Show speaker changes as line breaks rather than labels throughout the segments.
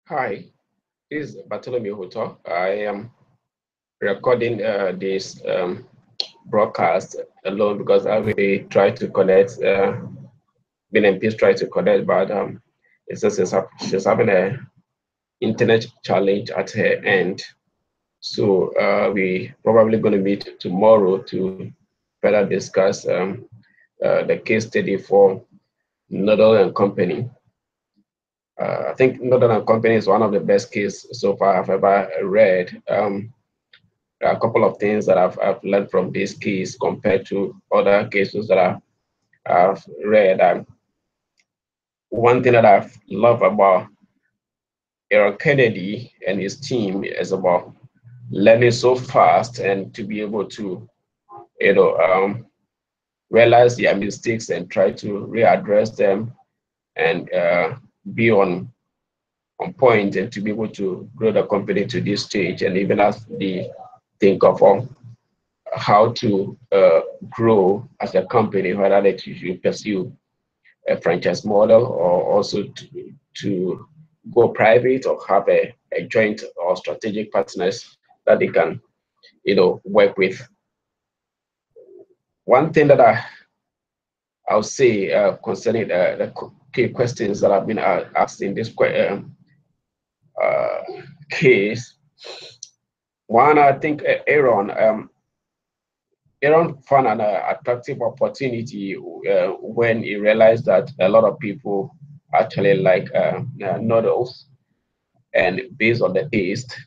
Hi, this is Bartholomew Hoto. I am recording this broadcast alone because I will try to connect, BNMP's try to connect, but it says she's having a internet challenge at her end. So we probably going to meet tomorrow to further discuss the case study for Noodle and Company. I think Noodle and Company is one of the best cases so far I've ever read. A couple of things that I've learned from this case compared to other cases that I've read. One thing that I've loved about Aaron Kennedy and his team is about learning so fast and to be able to, you know, realize their mistakes and try to readdress them and be on point and to be able to grow the company to this stage. And even as they think of how to grow as a company, whether that you pursue a franchise model or also to go private or have a joint or strategic partners that they can, work with. One thing that I'll say concerning the key questions that have been asked in this uh, case, one, I think Aaron found an attractive opportunity when he realized that a lot of people actually like noodles, and based on the taste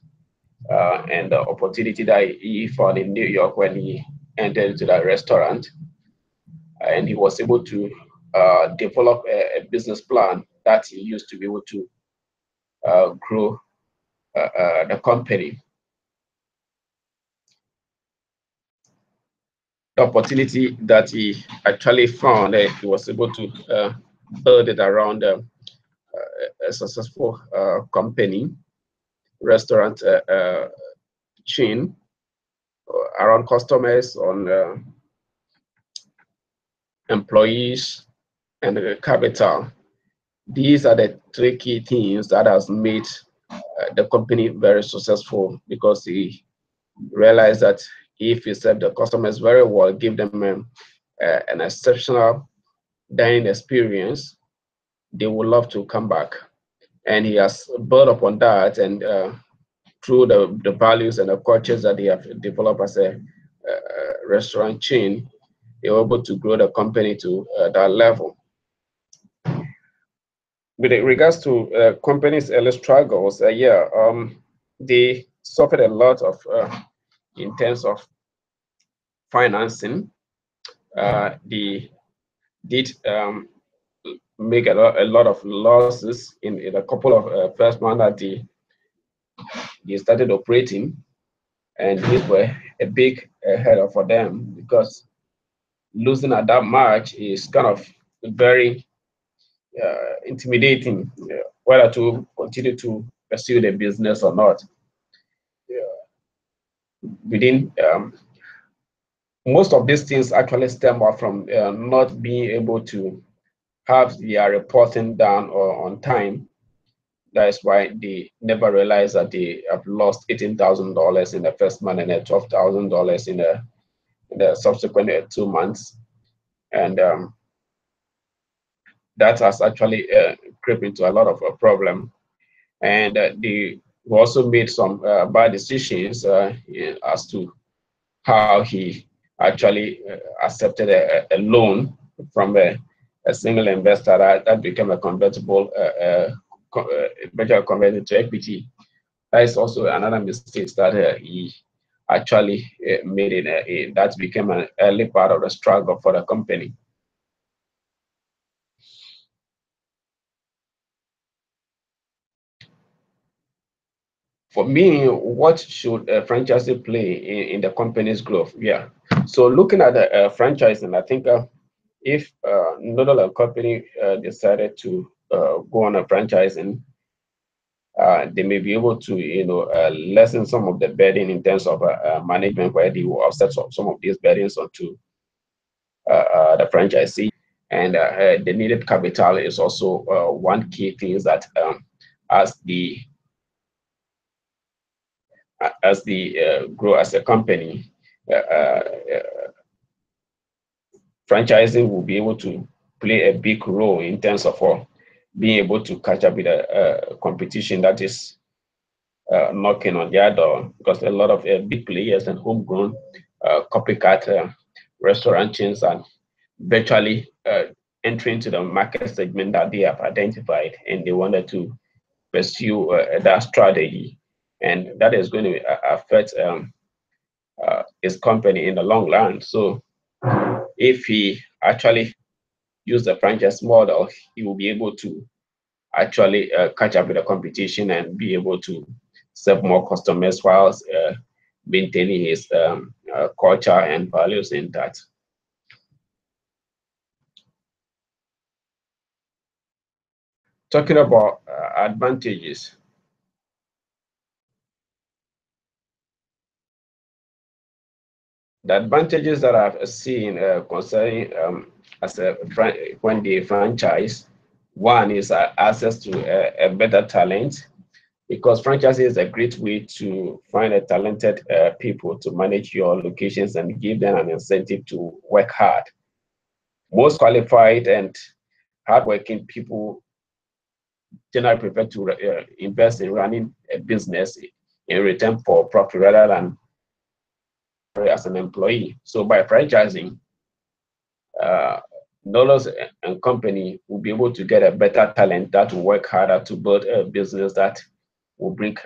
and the opportunity that he found in New York when he entered into that restaurant, and he was able to develop a business plan that he used to be able to grow the company. The opportunity that he actually found, he was able to build it around a successful company, restaurant chain, around customers, on employees, and capital. These are the three key things that has made the company very successful because he realized that if you serve the customers very well, give them an exceptional dining experience, they will love to come back. And he has built upon that, and through the values and the cultures that they have developed as a restaurant chain, they were able to grow the company to that level. With regards to companies' early struggles, they suffered a lot of in terms of financing. They did make a lot of losses in a couple of first months that they started operating, and these were a big header for them because losing at that much is kind of very intimidating, whether to continue to pursue the business or not. Within most of these things actually stem out from not being able to have their reporting done or on time. That is why they never realize that they have lost $18,000 in the first month and $12,000 in the subsequent 2 months, and that has actually crept into a lot of a problem. And they also made some bad decisions as to how he actually accepted a loan from a single investor that became a convertible, eventually converted to equity. That is also another mistake that he actually made it. That became an early part of the struggle for the company. For me, what should a franchisee play in the company's growth? Yeah. So looking at the franchising, I think if Noodle and Company decided to go on a franchising, they may be able to, lessen some of the burden in terms of management, where they will offset some of these burdens onto the franchisee, and the needed capital is also one key thing that as the grow as a company, franchising will be able to play a big role in terms of being able to catch up with a competition that is knocking on their door, because a lot of big players and homegrown copycat restaurant chains are virtually entering into the market segment that they have identified, and they wanted to pursue that strategy, and that is going to affect his company in the long run. So if he actually use the franchise model, he will be able to actually catch up with the competition and be able to serve more customers whilst maintaining his culture and values intact. Talking about advantages, the advantages that I've seen concerning as a when they franchise, one is access to a better talent, because franchising is a great way to find a talented people to manage your locations and give them an incentive to work hard. Most qualified and hardworking people generally prefer to invest in running a business in return for profit rather than as an employee. So by franchising, uh, Noodles and company will be able to get a better talent that will work harder to build a business that will bring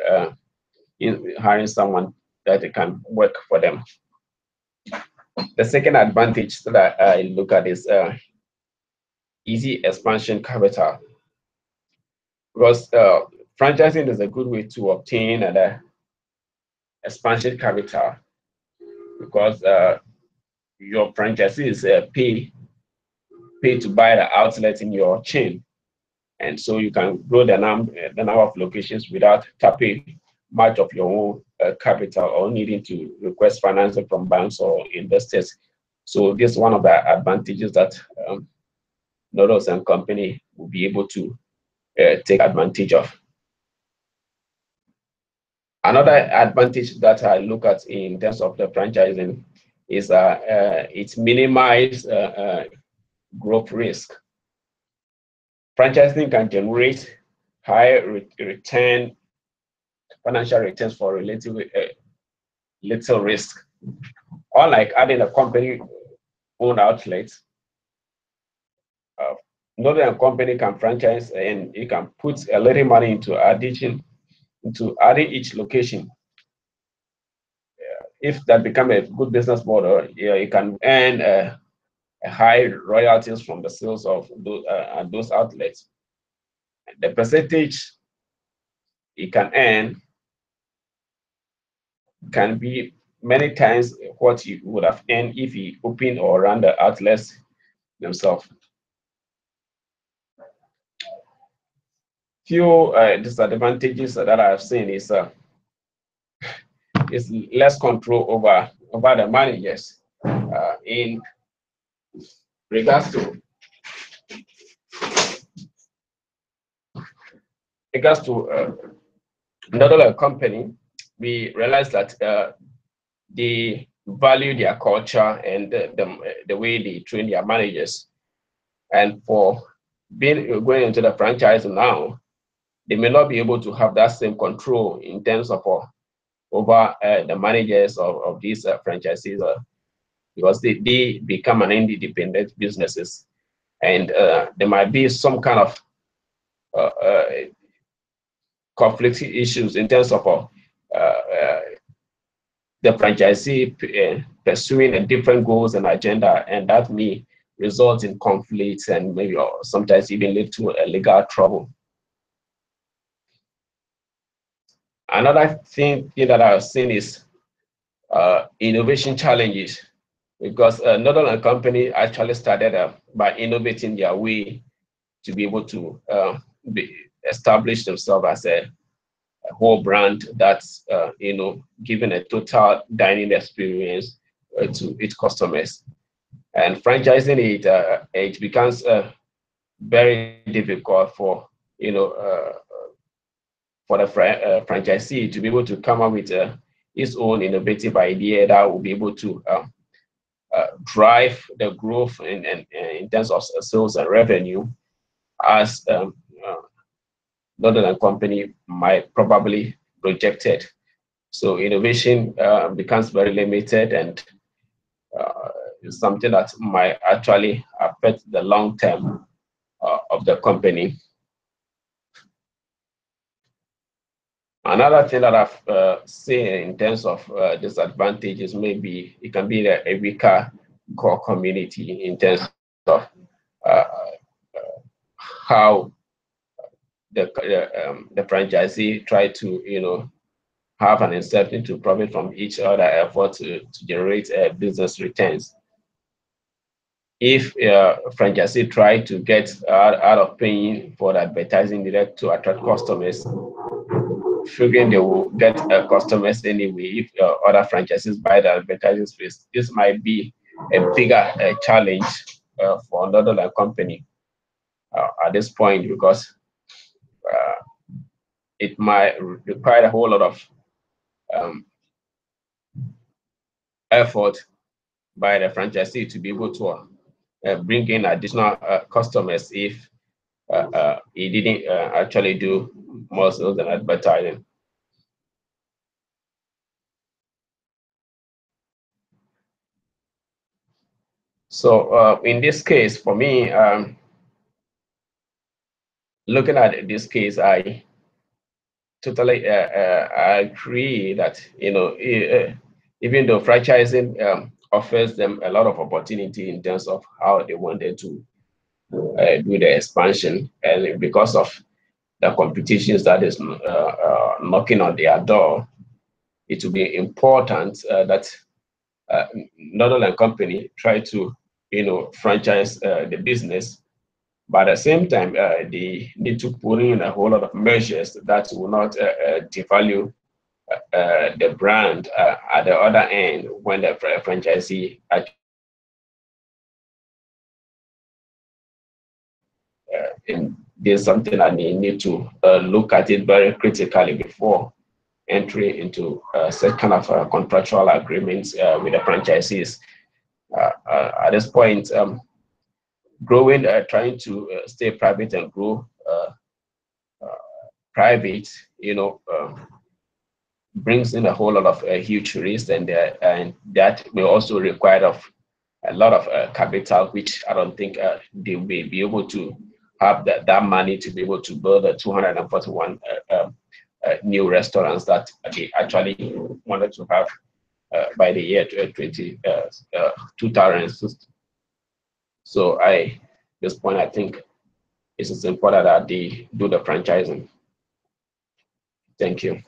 in hiring someone that can work for them. The second advantage that I look at is easy expansion capital, because franchising is a good way to obtain an expansion capital, because your franchisees pay to buy the outlet in your chain, and so you can grow the number of locations without tapping much of your own capital or needing to request financing from banks or investors. So this is one of the advantages that Noodles and company will be able to take advantage of. Another advantage that I look at in terms of the franchising is it minimizes growth risk. Franchising can generate high return, financial returns for relatively little risk. Unlike adding a company owned outlet, uh, not a company can franchise and you can put a little money into adding each location. If that become a good business model, yeah, you can earn high royalties from the sales of those outlets. The percentage you can earn can be many times what you would have earned if you open or run the outlets themselves. Few disadvantages that I've seen is less control over the managers. In regards to another company, we realized that they value their culture and the way they train their managers. And for being going into the franchise now, they may not be able to have that same control in terms of over the managers of these franchises, because they become an independent businesses, and there might be some kind of conflict issues in terms of the franchisee pursuing a different goals and agenda, and that may result in conflicts and maybe or sometimes even lead to a legal trouble. Another thing that I've seen is innovation challenges, because Noodle and Company actually started by innovating their way to be able to establish themselves as a whole brand that's giving a total dining experience to its customers. and franchising it becomes very difficult for for the franchisee to be able to come up with his own innovative idea that will be able to drive the growth in terms of sales and revenue, as Noodle and Company might probably projected. So innovation becomes very limited, and is something that might actually affect the long term of the company. Another thing that I've seen in terms of disadvantages, maybe it can be a weaker core community in terms of how the franchisee try to have an incentive to profit from each other effort to generate business returns. If franchisee try to get out of paying for the advertising direct to attract customers, figuring they will get customers anyway if other franchises buy the advertising space, this might be a bigger challenge for another company at this point, because it might require a whole lot of um, effort by the franchisee to be able to bring in additional customers if he didn't actually do more sales than advertising. So in this case, for me, looking at this case, I totally agree that even though franchising offers them a lot of opportunity in terms of how they wanted to do the expansion, and because of the competitions that is knocking on their door, it will be important that Noodle and Company try to franchise the business, but at the same time they need to put in a whole lot of measures that will not devalue the brand at the other end when the franchisee and there's something that they need to look at it very critically before entry into such kind of contractual agreements with the franchisees. At this point, growing, trying to stay private and grow private, brings in a whole lot of huge risk, and that may also require of a lot of capital, which I don't think they will be able to have that money to be able to build a 241 new restaurants that they actually wanted to have by the year 2060. So this point, I think it is important that they do the franchising. Thank you.